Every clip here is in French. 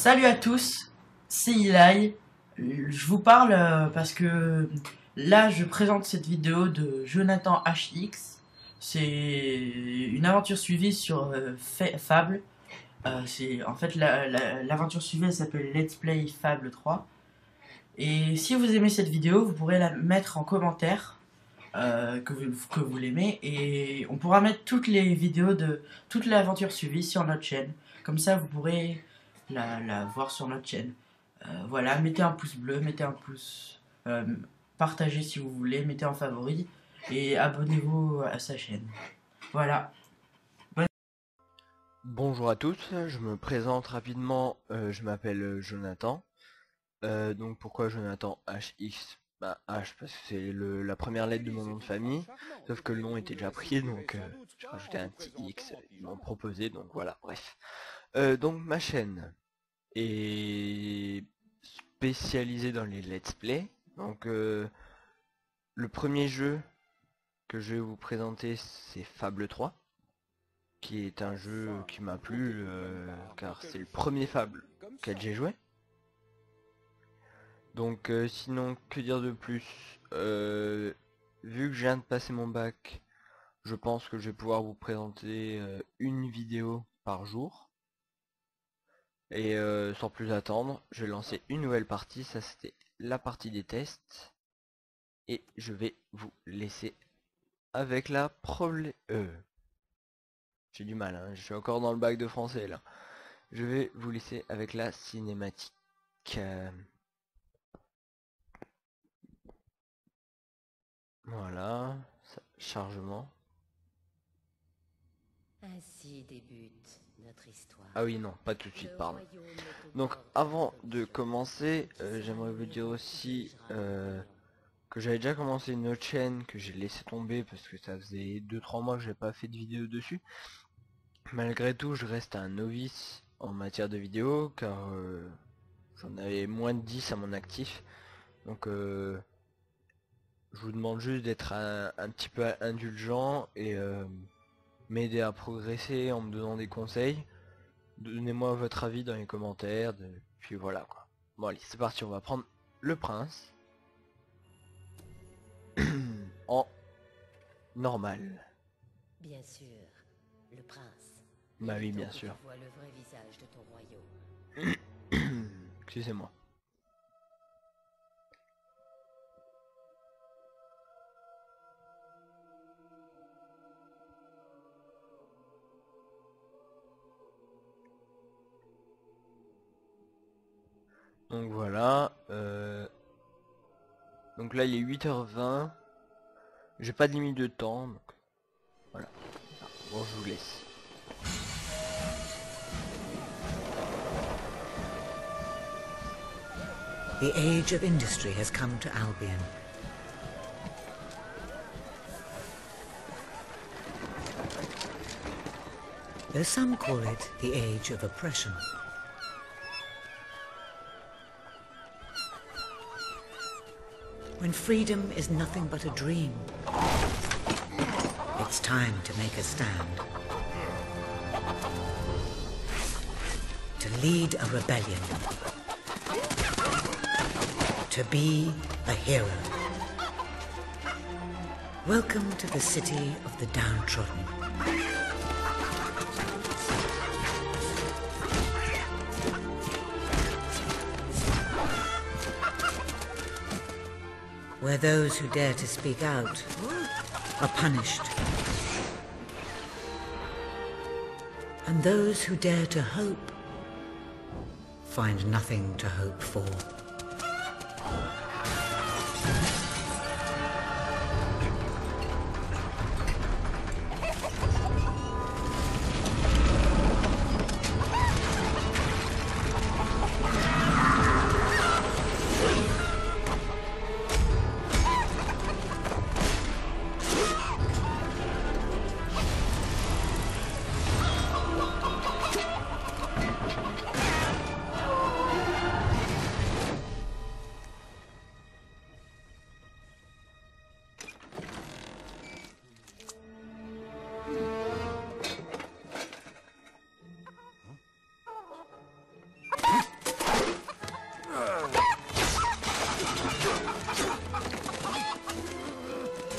Salut à tous, c'est Eli. Je vous parle parce que là je présente cette vidéo de Jonathan HX. C'est une aventure suivie sur Fable. En fait l'aventure suivie elle s'appelle Let's Play Fable 3. Et si vous aimez cette vidéo, vous pourrez la mettre en commentaire que vous l'aimez, et on pourra mettre toutes les vidéos de toute l'aventure suivie sur notre chaîne. Comme ça vous pourrez la voir sur notre chaîne. Voilà, mettez un pouce bleu, mettez un pouce, partagez si vous voulez, mettez en favori et abonnez-vous à sa chaîne. Voilà. Bonjour à tous, je me présente rapidement, je m'appelle Jonathan. Donc pourquoi Jonathan HX? Bah H parce que c'est la première lettre de mon nom de famille, sauf que le nom était déjà pris, donc j'ai rajouté un petit X, ils m'ont proposé, donc voilà, bref. Donc ma chaîne est spécialisée dans les let's play. Donc le premier jeu que je vais vous présenter, c'est Fable 3, qui est un jeu qui m'a plu car c'est le premier Fable auquel j'ai joué. Donc sinon, que dire de plus? Vu que je viens de passer mon bac, je pense que je vais pouvoir vous présenter une vidéo par jour. Et sans plus attendre, je vais lancer une nouvelle partie. Ça, c'était la partie des tests. Et je vais vous laisser avec la j'ai du mal, hein, je suis encore dans le bac de français là. Je vais vous laisser avec la cinématique. Voilà, chargement. Ainsi débute notre histoire. Ah oui, non, pas tout de suite, pardon. Donc avant de commencer, j'aimerais vous dire aussi que j'avais déjà commencé une autre chaîne que j'ai laissé tomber parce que ça faisait 2-3 mois que j'ai pas fait de vidéo dessus. Malgré tout, je reste un novice en matière de vidéo car j'en avais moins de 10 à mon actif. Donc je vous demande juste d'être un petit peu indulgent et m'aider à progresser en me donnant des conseils. Donnez-moi votre avis dans les commentaires, puis voilà quoi. Bon allez, c'est parti, on va prendre le prince en normal. Bien sûr, le prince. Bah oui, bien sûr. Vois le vrai visage de ton royaume. Excusez-moi. Donc voilà, donc là il est 8h20, j'ai pas de limite de temps, donc voilà. Bon, je vous laisse. The age of industry has come to Albion. Though some call it the age of oppression. When freedom is nothing but a dream, it's time to make a stand. To lead a rebellion. To be a hero. Welcome to the city of the downtrodden. Where those who dare to speak out are punished. And those who dare to hope find nothing to hope for.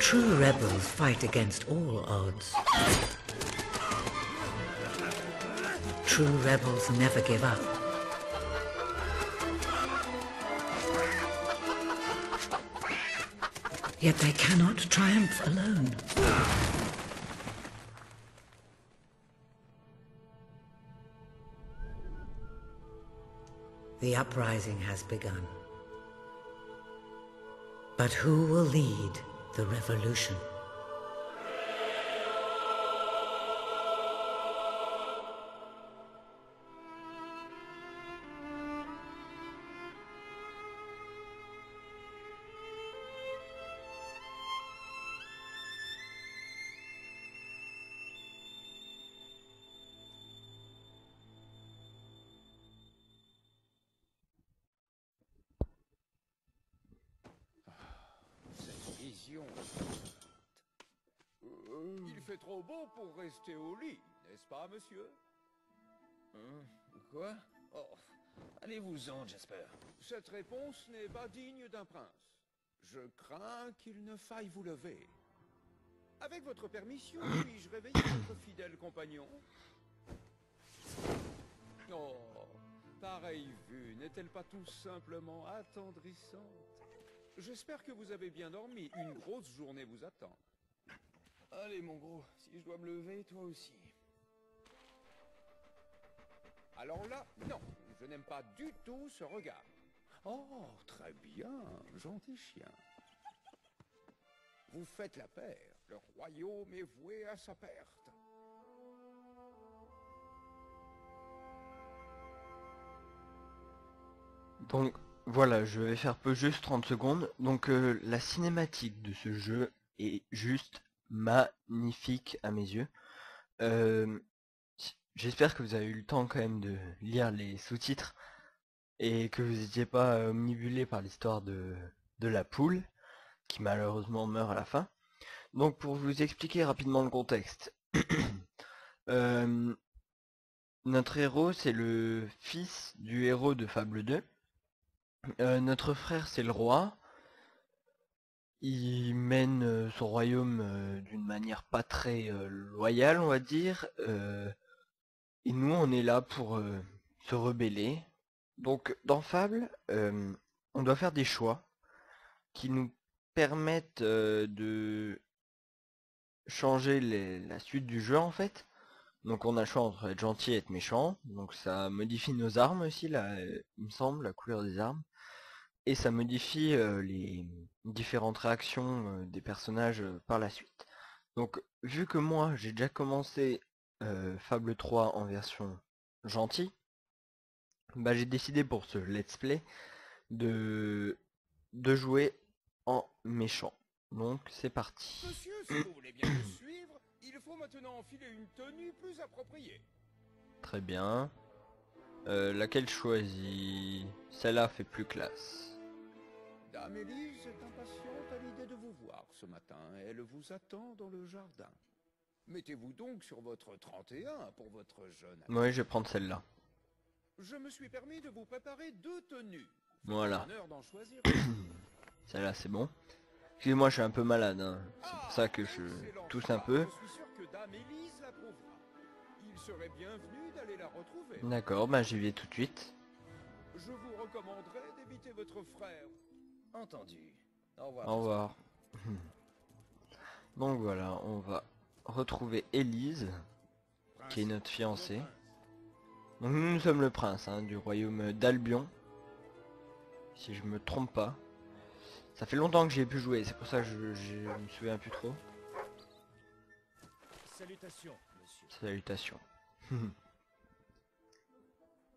True rebels fight against all odds. True rebels never give up. Yet they cannot triumph alone. The uprising has begun. But who will lead the revolution? Il fait trop beau pour rester au lit, n'est-ce pas, monsieur? Quoi? Oh, allez-vous-en, Jasper. Cette réponse n'est pas digne d'un prince. Je crains qu'il ne faille vous lever. Avec votre permission, puis-je réveiller votre fidèle compagnon? Oh, pareille vue, n'est-elle pas tout simplement attendrissante? J'espère que vous avez bien dormi, une grosse journée vous attend. Allez, mon gros, si je dois me lever, toi aussi. Alors là, non, je n'aime pas du tout ce regard. Oh, très bien, gentil chien. Vous faites la paire, le royaume est voué à sa perte. Donc voilà, je vais faire peu juste 30 secondes. Donc la cinématique de ce jeu est juste magnifique à mes yeux. J'espère que vous avez eu le temps quand même de lire les sous-titres et que vous n'étiez pas omnibulé par l'histoire de la poule qui malheureusement meurt à la fin. Donc pour vous expliquer rapidement le contexte, notre héros c'est le fils du héros de Fable 2. Notre frère c'est le roi. Il mène son royaume d'une manière pas très loyale, on va dire. Et nous, on est là pour se rebeller. Donc, dans Fable, on doit faire des choix qui nous permettent de changer la suite du jeu, en fait. Donc, on a le choix entre être gentil et être méchant. Donc, ça modifie nos armes aussi, là, il me semble, la couleur des armes. Et ça modifie les différentes réactions des personnages par la suite. Donc vu que moi j'ai déjà commencé Fable 3 en version gentil, bah j'ai décidé pour ce let's play de jouer en méchant. Donc c'est parti. Monsieur, si vous voulez bien me suivre, il faut maintenant enfiler une tenue plus appropriée. Très bien. Laquelle choisis? Celle-là fait plus classe. Dame Élise est impatiente à l'idée de vous voir ce matin. Elle vous attend dans le jardin. Mettez-vous donc sur votre 31 pour votre jeune ami. Oui, je vais prendre celle-là. Je me suis permis de vous préparer 2 tenues. Voilà. L'honneur d'en choisir. Celle-là c'est bon. Excusez-moi, je suis un peu malade, hein. C'est pour ça que je tousse un peu. Je suis sûr que Dame Élise l'approuvera. Il serait bienvenu d'aller la retrouver. D'accord, bah j'y vais tout de suite. Je vous recommanderais d'éviter votre frère. Entendu. Au revoir. Au revoir. Donc voilà, on va retrouver Élise, qui est notre fiancée. Donc nous sommes le prince hein, du royaume d'Albion, si je me trompe pas. Ça fait longtemps que j'y ai pu jouer, c'est pour ça que je me souviens plus trop. Salutations, monsieur. Salutations.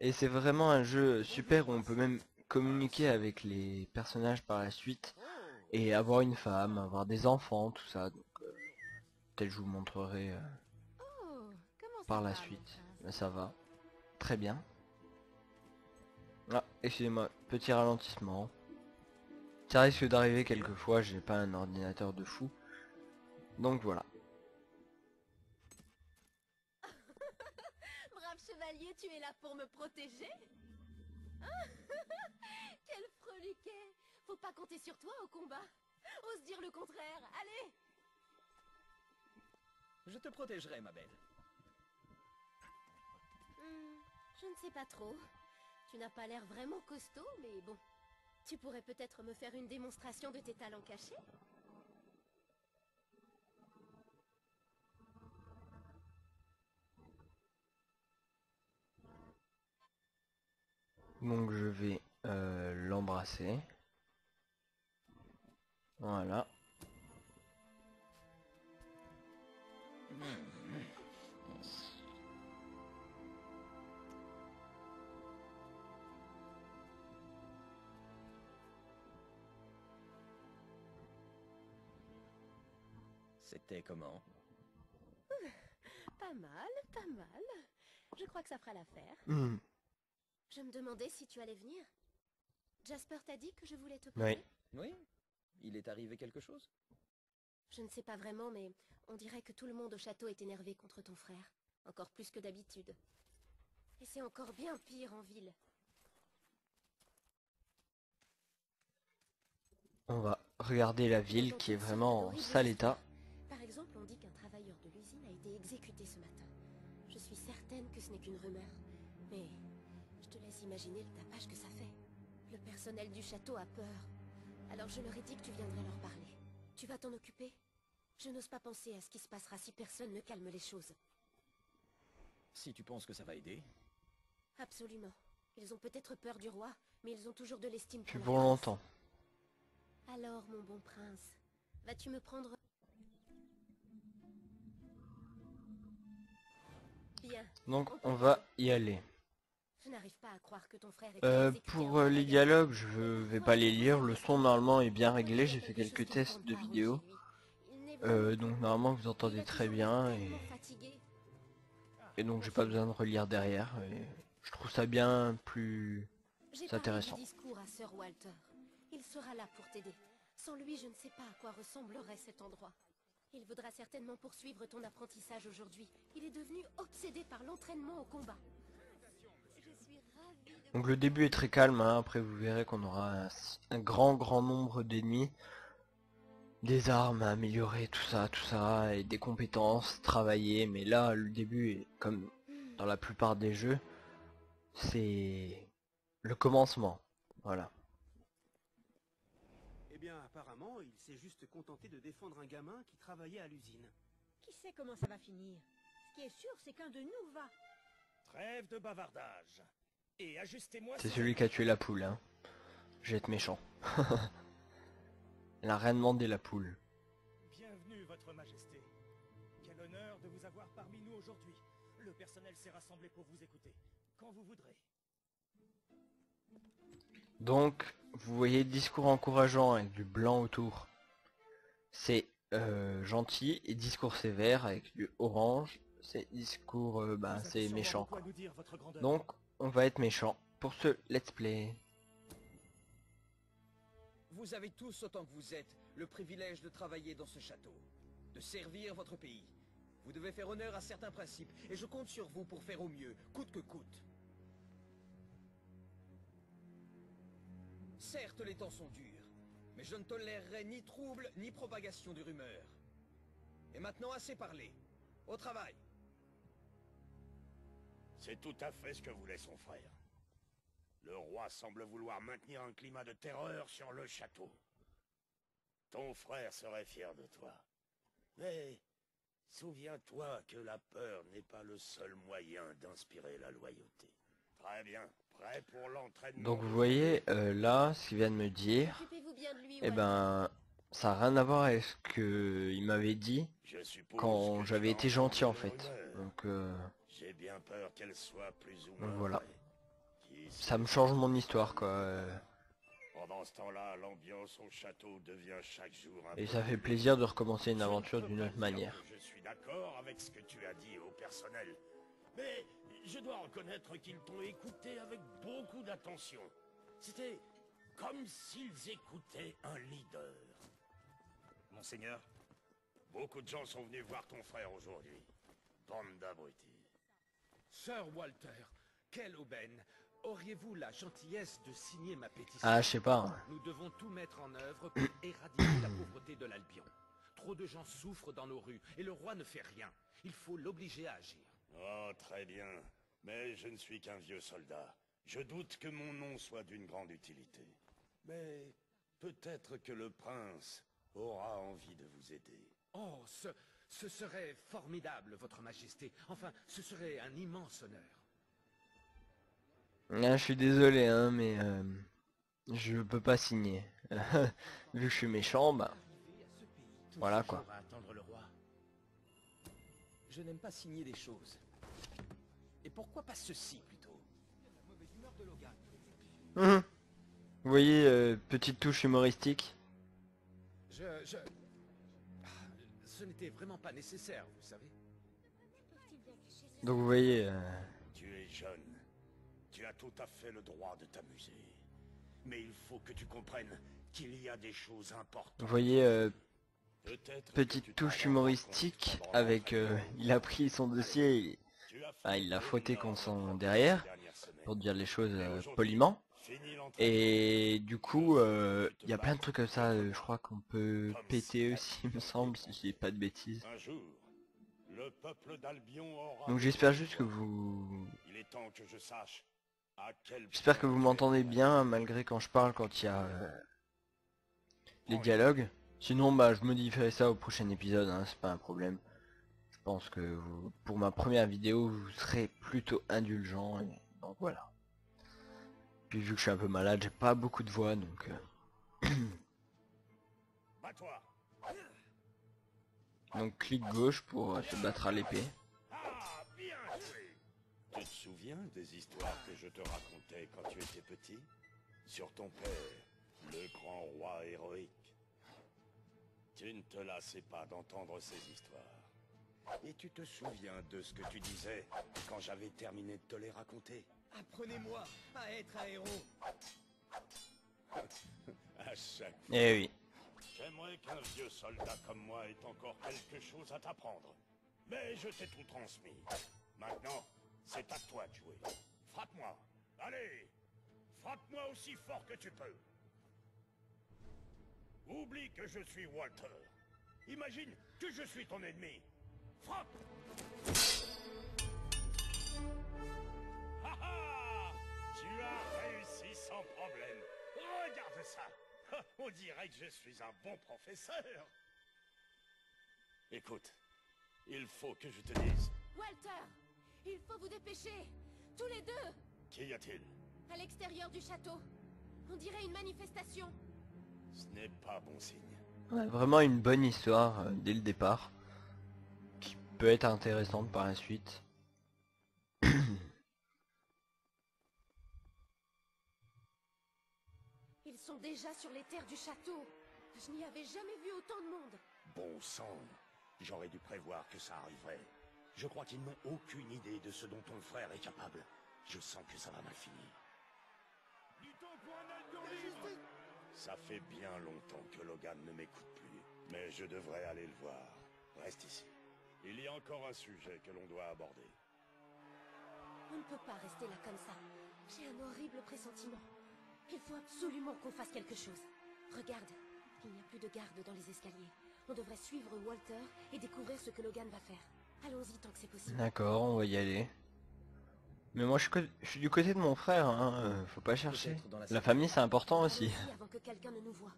Et c'est vraiment un jeu super où on peut même communiquer avec les personnages par la suite et avoir une femme, avoir des enfants, tout ça. Donc peut-être je vous montrerai par la suite. Mais ça va. Très bien. Ah, excusez-moi, petit ralentissement. Ça risque d'arriver quelquefois, j'ai pas un ordinateur de fou. Donc voilà. Brave chevalier, tu es là pour me protéger? Quel freluquet! Faut pas compter sur toi au combat. Ose dire le contraire. Allez! Je te protégerai, ma belle. Je ne sais pas trop. Tu n'as pas l'air vraiment costaud, mais bon. Tu pourrais peut-être me faire une démonstration de tes talents cachés? Donc je vais l'embrasser. Voilà. C'était comment? Pas mal, pas mal. Je crois que ça fera l'affaire. Hmm. Je me demandais si tu allais venir. Jasper t'a dit que je voulais te parler? Oui? Il est arrivé quelque chose? Je ne sais pas vraiment, mais on dirait que tout le monde au château est énervé contre ton frère. Encore plus que d'habitude. Et c'est encore bien pire en ville. On va regarder la ville qui est vraiment en sale état. Par exemple, on dit qu'un travailleur de l'usine a été exécuté ce matin. Je suis certaine que ce n'est qu'une rumeur. Mais je te laisse imaginer le tapage que ça fait. Le personnel du château a peur. Alors je leur ai dit que tu viendrais leur parler. Tu vas t'en occuper? Je n'ose pas penser à ce qui se passera si personne ne calme les choses. Si tu penses que ça va aider. Absolument. Ils ont peut-être peur du roi, mais ils ont toujours de l'estime Plus la pour place. longtemps. Alors, mon bon prince, vas-tu me prendre... Bien. Donc on va y aller. Je n'arrive pas à croire que ton frère ait été exécuté Pour en les bagarre. dialogues, je vais pas les lire. Le son normalement est bien réglé. J'ai fait quelques tests de vidéo. Donc normalement vous entendez très bien et donc j'ai pas besoin de relire derrière. Et je trouve ça bien plus intéressant. J'ai discours à Sir Walter. Il sera là pour t'aider. Sans lui, je ne sais pas à quoi ressemblerait cet endroit. Il voudra certainement poursuivre ton apprentissage aujourd'hui. Il est devenu obsédé par l'entraînement au combat. Je suis ravie de... Donc le début est très calme, hein. Après vous verrez qu'on aura un grand nombre d'ennemis, des armes à améliorer, tout ça, et des compétences, travailler. Mais là le début est comme dans la plupart des jeux, c'est le commencement, voilà. Eh bien, apparemment, il s'est juste contenté de défendre un gamin qui travaillait à l'usine. Qui sait comment ça va finir? Ce qui est sûr, c'est qu'un de nous va. Trêve de bavardage. Et ajustez-moi... C'est celui qui a tué la poule, hein. Je vais être méchant. Elle a rien demandé, la poule. Bienvenue, votre majesté. Quel honneur de vous avoir parmi nous aujourd'hui. Le personnel s'est rassemblé pour vous écouter. Quand vous voudrez. Donc, vous voyez, discours encourageant avec du blanc autour. C'est gentil, et discours sévère avec du orange. C'est discours, c'est méchant, quoi. Donc, on va être méchant pour ce let's play. Vous avez tous, autant que vous êtes, le privilège de travailler dans ce château. De servir votre pays. Vous devez faire honneur à certains principes, et je compte sur vous pour faire au mieux, coûte que coûte. Certes, les temps sont durs, mais je ne tolérerai ni trouble, ni propagation de rumeurs. Et maintenant, assez parlé. Au travail. C'est tout à fait ce que voulait son frère. Le roi semble vouloir maintenir un climat de terreur sur le château. Ton frère serait fier de toi. Mais souviens-toi que la peur n'est pas le seul moyen d'inspirer la loyauté. Très bien. Prêt pour l'entraînement. Donc vous voyez, là, ce qu'il vient de me dire, Occupez-vous bien de lui, eh ben, ça n'a rien à voir avec ce qu'il m'avait dit quand j'avais été gentil, en fait. Donc, j'ai bien peur qu'elle soit plus ou moins voilà. vraie. Ça me change mon histoire, quoi. Pendant ce temps-là, l'ambiance au château devient chaque jour un Et peu ça fait plus plaisir de recommencer une aventure d'une autre dire manière. que je suis d'accord avec ce que tu as dit au personnel. Mais je dois reconnaître qu'ils t'ont écouté avec beaucoup d'attention. C'était comme s'ils écoutaient un leader. Monseigneur, beaucoup de gens sont venus voir ton frère aujourd'hui. Bande d'abrutis. Sir Walter, quelle aubaine. Auriez-vous la gentillesse de signer ma pétition? Ah, je sais pas. Hein. Nous devons tout mettre en œuvre pour éradiquer la pauvreté de l'Albion. Trop de gens souffrent dans nos rues et le roi ne fait rien. Il faut l'obliger à agir. Oh, très bien. Mais je ne suis qu'un vieux soldat. Je doute que mon nom soit d'une grande utilité. Mais peut-être que le prince aura envie de vous aider. Oh, ce serait formidable, votre majesté. Enfin, ce serait un immense honneur. Ah, je suis désolé, hein, mais je peux pas signer. Vu que je suis méchant, bah voilà quoi. Attendre le roi. Je n'aime pas signer des choses. Et pourquoi pas ceci plutôt? Vous voyez, petite touche humoristique. Ce n'était vraiment pas nécessaire, vous savez. Donc vous voyez... Tu es jeune. Tu as tout à fait le droit de t'amuser. Mais il faut que tu comprennes qu'il y a des choses importantes. Vous voyez, petite touche humoristique avec... il a pris son dossier, il l'a fouetté contre son derrière, pour dire les choses poliment. Et du coup, il y a plein de trucs comme ça, je crois qu'on peut péter aussi, il me semble, si je dis pas de bêtises. Donc j'espère juste que vous... J'espère que vous m'entendez bien, malgré quand je parle, quand il y a les dialogues. Sinon, bah, je modifierai ça au prochain épisode, hein, c'est pas un problème. Je pense que pour ma première vidéo, vous serez plutôt indulgent, et donc voilà. Puis vu que je suis un peu malade, j'ai pas beaucoup de voix, donc... Donc clic gauche pour se battre à l'épée. Tu te souviens des histoires que je te racontais quand tu étais petit? Sur ton père, le grand roi héroïque. Tu ne te lassais pas d'entendre ces histoires. Et tu te souviens de ce que tu disais quand j'avais terminé de te les raconter? Apprenez-moi à être un héros. À chaque fois. Eh oui. J'aimerais qu'un vieux soldat comme moi ait encore quelque chose à t'apprendre. Mais je t'ai tout transmis. Maintenant, c'est à toi de jouer. Frappe-moi. Allez, frappe-moi aussi fort que tu peux. Oublie que je suis Walter. Imagine que je suis ton ennemi. Frappe! Ha ha! Tu as réussi sans problème. Regarde ça. On dirait que je suis un bon professeur. Écoute, il faut que je te dise. Walter, il faut vous dépêcher. Tous les deux. Qu'y a-t-il? À l'extérieur du château. On dirait une manifestation. Ce n'est pas bon signe. Ouais, vraiment une bonne histoire dès le départ. Qui peut être intéressante par la suite. Ils sont déjà sur les terres du château. Je n'y avais jamais vu autant de monde. Bon sang, j'aurais dû prévoir que ça arriverait. Je crois qu'ils n'ont aucune idée de ce dont ton frère est capable. Je sens que ça va mal finir. Ça fait bien longtemps que Logan ne m'écoute plus, mais je devrais aller le voir. Reste ici. Il y a encore un sujet que l'on doit aborder. On ne peut pas rester là comme ça. J'ai un horrible pressentiment. Il faut absolument qu'on fasse quelque chose. Regarde, il n'y a plus de garde dans les escaliers. On devrait suivre Walter et découvrir ce que Logan va faire. Allons-y tant que c'est possible. D'accord, on va y aller. Mais moi je suis du côté de mon frère, hein, faut pas chercher. La famille c'est important aussi. Avant que quelqu'un ne nous voie.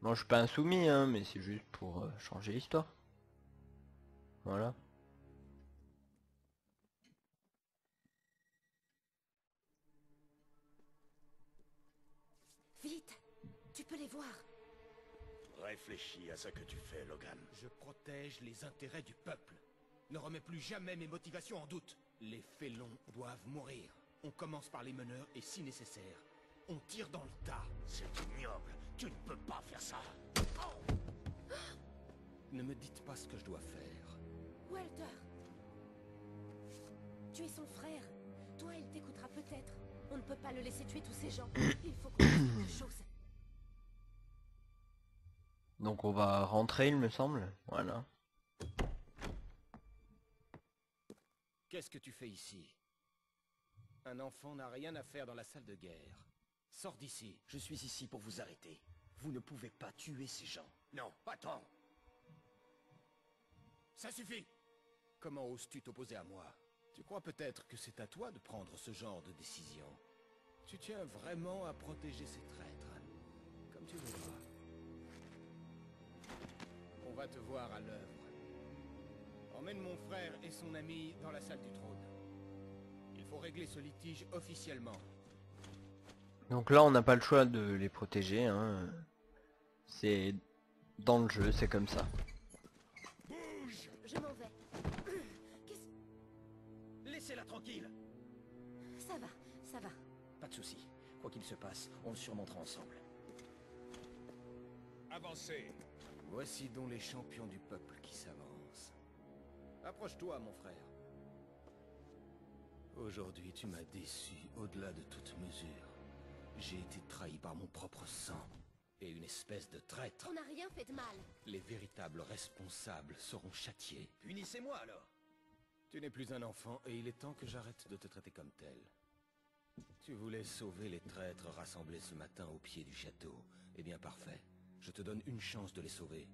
Bon, je suis pas insoumis, hein, mais c'est juste pour changer l'histoire. Voilà. Vite, tu peux les voir. Réfléchis à ce que tu fais, Logan. Je protège les intérêts du peuple. Ne remets plus jamais mes motivations en doute. Les félons doivent mourir. On commence par les meneurs et si nécessaire, on tire dans le tas. C'est ignoble. Tu ne peux pas faire ça. Oh! Ne me dites pas ce que je dois faire. Walter, tu es son frère. Toi, il t'écoutera peut-être. On ne peut pas le laisser tuer tous ces gens. Il faut qu'on fasse quelque chose. Donc on va rentrer, il me semble. Voilà. Qu'est-ce que tu fais ici? Un enfant n'a rien à faire dans la salle de guerre. Sors d'ici. Je suis ici pour vous arrêter. Vous ne pouvez pas tuer ces gens. Non, attends. Ça suffit. Comment oses-tu t'opposer à moi? Tu crois peut-être que c'est à toi de prendre ce genre de décision? Tu tiens vraiment à protéger ces traîtres. Comme tu voudras. On va te voir à l'œuvre. Emmène mon frère et son ami dans la salle du trône. Il faut régler ce litige officiellement. Donc là on n'a pas le choix de les protéger, hein. C'est dans le jeu, c'est comme ça. Bouge! Je m'en vais. Laissez-la tranquille. Ça va, ça va. Pas de soucis. Quoi qu'il se passe, on le surmontera ensemble. Avancez! Voici donc les champions du peuple qui s'avancent. Approche-toi, mon frère. Aujourd'hui, tu m'as déçu au-delà de toute mesure. J'ai été trahi par mon propre sang et une espèce de traître. On n'a rien fait de mal. Les véritables responsables seront châtiés. Punissez-moi alors! Tu n'es plus un enfant et il est temps que j'arrête de te traiter comme tel. Tu voulais sauver les traîtres rassemblés ce matin au pied du château. Eh bien parfait, je te donne une chance de les sauver.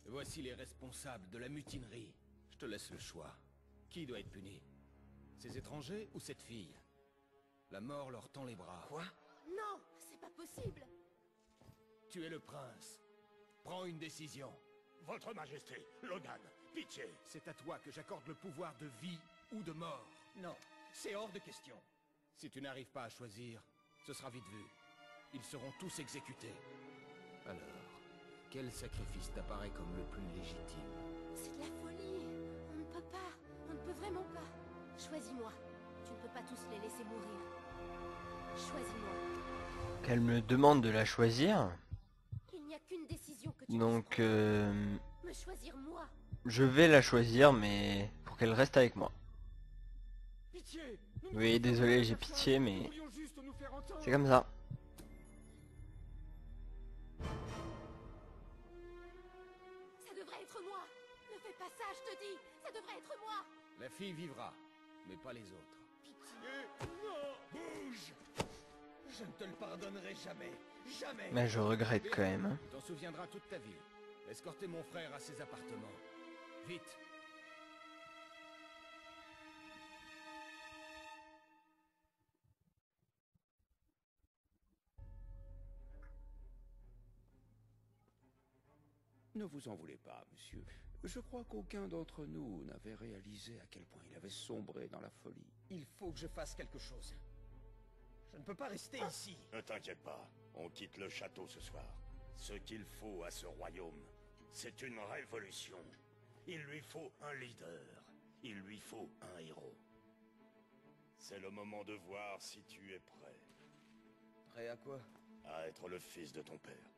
Voici les responsables de la mutinerie. Je te laisse le choix. Qui doit être puni? Ces étrangers ou cette fille? La mort leur tend les bras. Quoi? Non, c'est pas possible. Tu es le prince. Prends une décision. Votre Majesté, Logan, pitié! C'est à toi que j'accorde le pouvoir de vie ou de mort. Non, c'est hors de question. Si tu n'arrives pas à choisir, ce sera vite vu. Ils seront tous exécutés. Alors, quel sacrifice t'apparaît comme le plus légitime? C'est de la folie. On ne peut pas. On ne peut vraiment pas. Choisis-moi. Tu ne peux pas tous les laisser mourir. Choisis-moi. Qu'elle me demande de la choisir. Il n'y a qu'une décision que tu Donc puisses prendre. Me choisir moi. je vais la choisir, mais pour qu'elle reste avec moi. Pitié! Oui, désolé, j'ai pitié, mais c'est comme ça. Ça devrait être moi. Ne fais pas ça, je te dis. Ça devrait être moi. La fille vivra, mais pas les autres. Pitié! Non! Bouge! Je ne te le pardonnerai jamais. Jamais! Mais je regrette quand même, hein. Tu t'en souviendras toute ta vie. Escortez mon frère à ses appartements. Vite! Ne vous en voulez pas, monsieur. Je crois qu'aucun d'entre nous n'avait réalisé à quel point il avait sombré dans la folie. Il faut que je fasse quelque chose. Je ne peux pas rester ici. Ne t'inquiète pas, on quitte le château ce soir. Ce qu'il faut à ce royaume, c'est une révolution. Il lui faut un leader. Il lui faut un héros. C'est le moment de voir si tu es prêt. Prêt à quoi? À être le fils de ton père.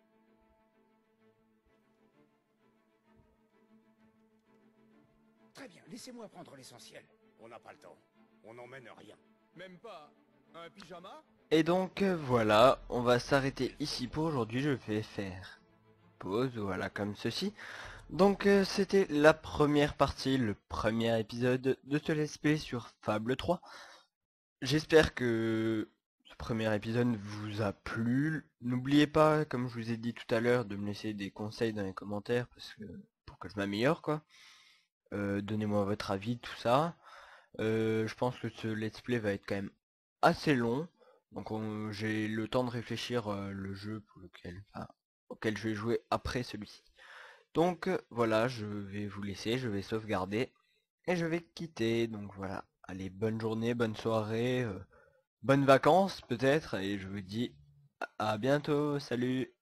Très bien, laissez-moi prendre l'essentiel. On n'a pas le temps. On n'emmène rien. Même pas un pyjama? Et donc voilà, on va s'arrêter ici pour aujourd'hui. Je vais faire pause, voilà, comme ceci. Donc c'était la première partie, le premier épisode de ce let's play sur Fable 3. J'espère que ce premier épisode vous a plu. N'oubliez pas, comme je vous ai dit tout à l'heure, de me laisser des conseils dans les commentaires parce que pour que je m'améliore, quoi. Donnez-moi votre avis, tout ça. Je pense que ce let's play va être quand même assez long. Donc j'ai le temps de réfléchir le jeu pour lequel, auquel je vais jouer après celui-ci. Donc voilà, je vais vous laisser, je vais sauvegarder et je vais quitter. Donc voilà, allez, bonne journée, bonne soirée, bonnes vacances peut-être, et je vous dis à bientôt, salut.